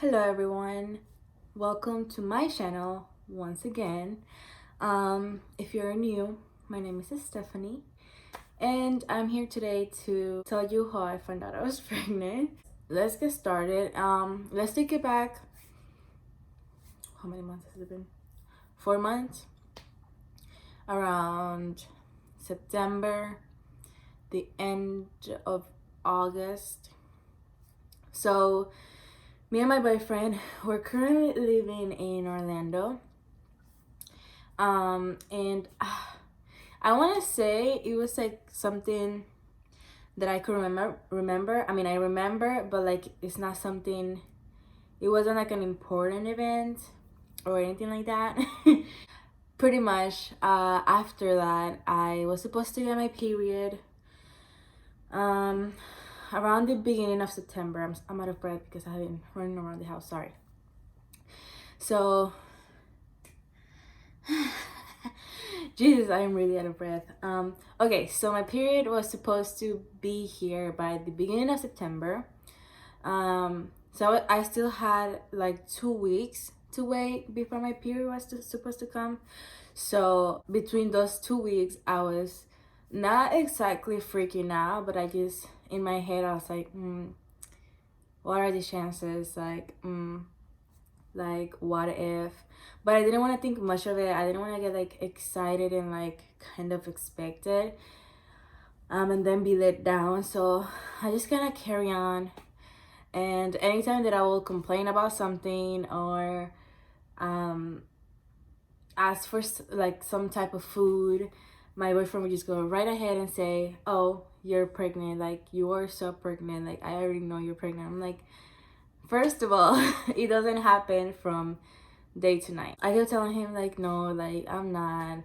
Hello everyone, welcome to my channel once again. If you're new, my name is Stephanie and I'm here today to tell you how I found out I was pregnant. Let's get started. Let's take it back. How many months has it been? 4 months. Around September, the end of August. So me and my boyfriend, we're currently living in Orlando. And I want to say it was like something that I could remember. I mean, I remember, but like it's not something, it wasn't like an important event or anything like that. Pretty much after that, I was supposed to get my period around the beginning of September. I'm out of breath because I've been running around the house, sorry. So Jesus, I am really out of breath. Okay, so my period was supposed to be here by the beginning of September. So I still had like 2 weeks to wait before my period was supposed to come. So between those 2 weeks, I was not exactly freaking out, but I just, in my head, I was like, what are the chances? Like what if? But I didn't want to think much of it. I didn't want to get like excited and like kind of expected and then be let down. So I just kind of carry on, and anytime that I will complain about something or ask for like some type of food, my boyfriend would just go right ahead and say, oh, you're pregnant, like you are so pregnant, like I already know you're pregnant. I'm like, first of all, it doesn't happen from day to night. I kept telling him like, no, like I'm not.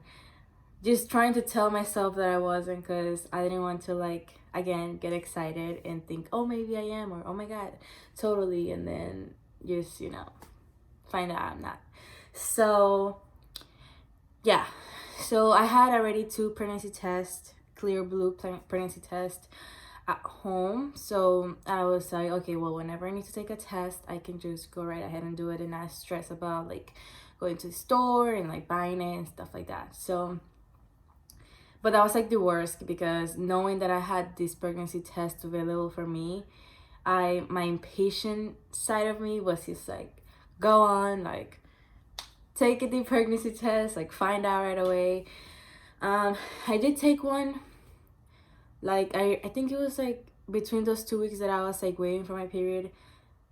Just trying to tell myself that I wasn't, because I didn't want to like, again, get excited and think, oh, maybe I am, or oh my God, totally. And then just, find out I'm not. So yeah, so I had already 2 pregnancy tests, clear blue pregnancy test at home. So I was like, okay, well, whenever I need to take a test, I can just go right ahead and do it and not stress about like going to the store and like buying it and stuff like that. So, but that was like the worst, because knowing that I had this pregnancy test available for me, my impatient side of me was just like, go on, like take the pregnancy test, like find out right away. I did take one. Like I think it was like between those 2 weeks that I was like waiting for my period,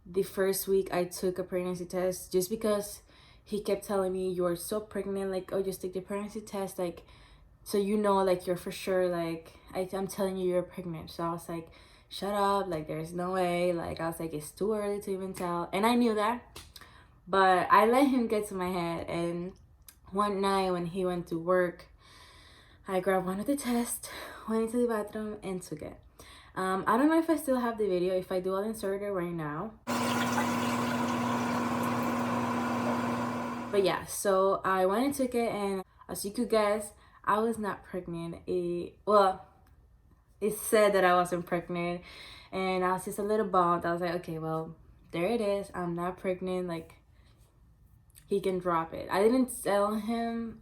the first week I took a pregnancy test, just because he kept telling me, you're so pregnant, like, oh, just take the pregnancy test, like, so like you're for sure, like I'm telling you you're pregnant. So I was like, shut up, like there's no way. Like I was like, it's too early to even tell, and I knew that, but I let him get to my head. And one night when he went to work, I grabbed one of the tests, went into the bathroom, and took it. I don't know if I still have the video. If I do, I'll insert it right now. But yeah, so I went and took it, and as you could guess, I was not pregnant. It said that I wasn't pregnant, and I was just a little bummed. I was like, okay, well, there it is. I'm not pregnant. Like, he can drop it. I didn't tell him.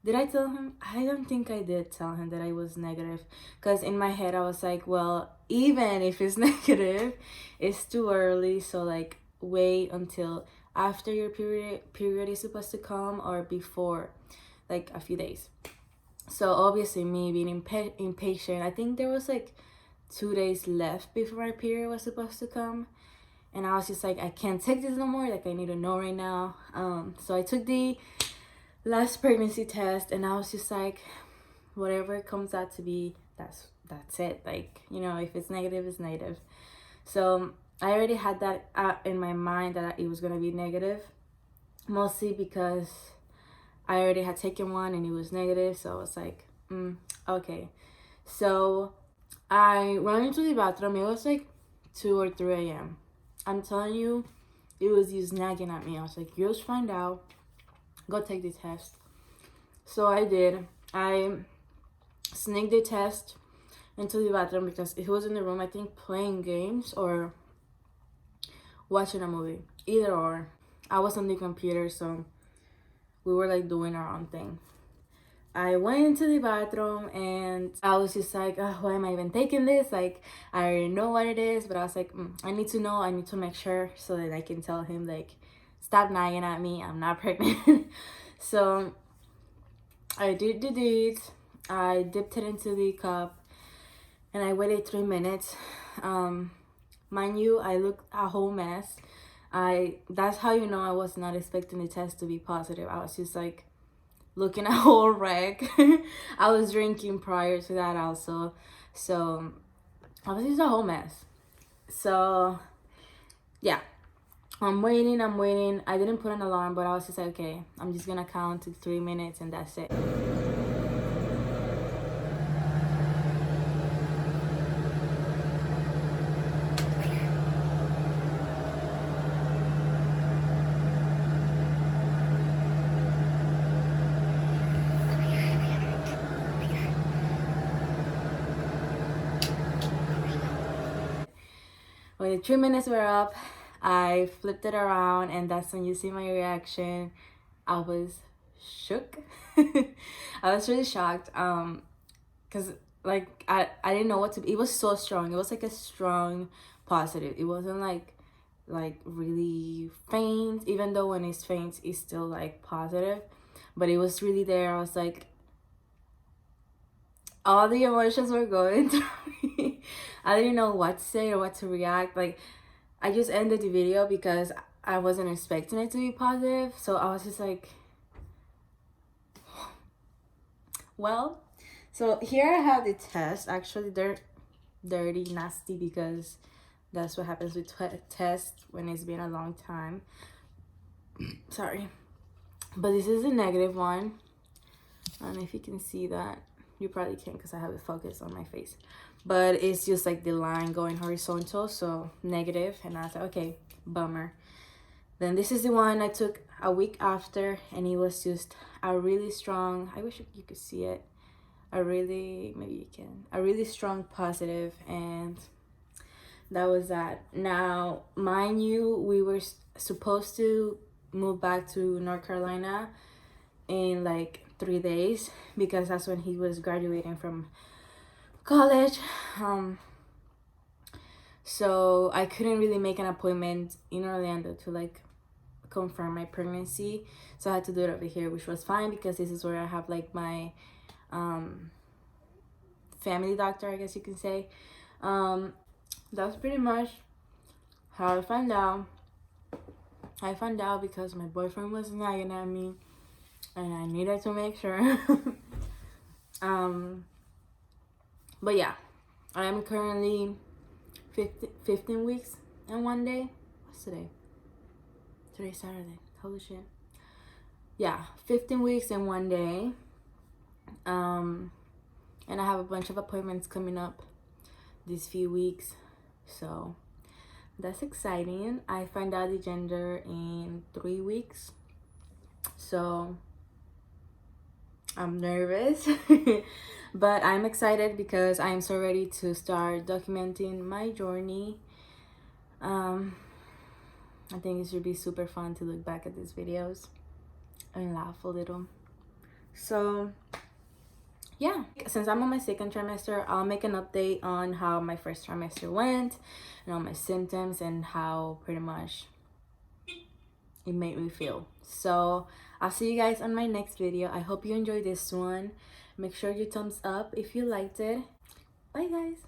Did I tell him? I don't think I did tell him that I was negative, because in my head I was like, well, even if it's negative, it's too early, so like wait until after your period is supposed to come, or before, like a few days. So obviously, me being impatient, I think there was like 2 days left before my period was supposed to come, and I was just like, I can't take this no more, like I need to know right now. So I took the last pregnancy test, and I was just like, whatever it comes out to be, that's it. Like, if it's negative, it's negative. So I already had that in my mind that it was gonna be negative, mostly because I already had taken one and it was negative. So I was like, okay. So I ran into the bathroom. It was like 2 or 3 a.m. I'm telling you, it was just nagging at me. I was like, you'll just find out, go take the test. So I did. I sneaked the test into the bathroom because he was in the room, I think, playing games or watching a movie, either or. I was on the computer, so we were like doing our own thing. I went into the bathroom and I was just like, oh, why am I even taking this? Like, I already know what it is, but I was like, I need to know, I need to make sure so that I can tell him, like, stop nagging at me, I'm not pregnant. So I did the deed. I dipped it into the cup and I waited 3 minutes. Mind you, I looked a whole mess. That's how you know I was not expecting the test to be positive. I was just like looking a whole wreck. I was drinking prior to that also, so I was just a whole mess. So yeah, I'm waiting. I didn't put an alarm, but I was just like, okay, I'm just gonna count to 3 minutes and that's it. When the 3 minutes were up, I flipped it around, and that's when you see my reaction. I was shook. I was really shocked. Cause like I didn't know what to. It was so strong. It was like a strong positive. It wasn't like really faint. Even though when it's faint, it's still like positive, but it was really there. I was like, all the emotions were going through me. I didn't know what to say or what to react. Like, I just ended the video because I wasn't expecting it to be positive. So I was just like, well, so here I have the test. Actually, they're dirty, nasty, because that's what happens with tests when it's been a long time. Sorry. But this is a negative one. I don't know if you can see that. You probably can't because I have it focused on my face. But it's just like the line going horizontal, so negative. And I was like, okay, bummer. Then this is the one I took a week after, and it was just a really strong, I wish you could see it. Maybe you can. A really strong positive, and that was that. Now, mind you, we were supposed to move back to North Carolina in like 3 days because that's when he was graduating from college. So I couldn't really make an appointment in Orlando to like confirm my pregnancy, so I had to do it over here, which was fine because this is where I have like my family doctor, I guess you can say. That was pretty much how I found out. I found out because my boyfriend was nagging at me and I needed to make sure. But yeah, I am currently 15 weeks and 1 day. What's today? Today's Saturday. Holy shit. Yeah, 15 weeks and 1 day. And I have a bunch of appointments coming up these few weeks, so that's exciting. I find out the gender in 3 weeks, so I'm nervous. But I'm excited because I am so ready to start documenting my journey. I think it should be super fun to look back at these videos and laugh a little. So yeah, since I'm on my second trimester, I'll make an update on how my first trimester went and all my symptoms and how pretty much it made me feel. So I'll see you guys on my next video. I hope you enjoyed this one. Make sure you thumbs up if you liked it. Bye guys.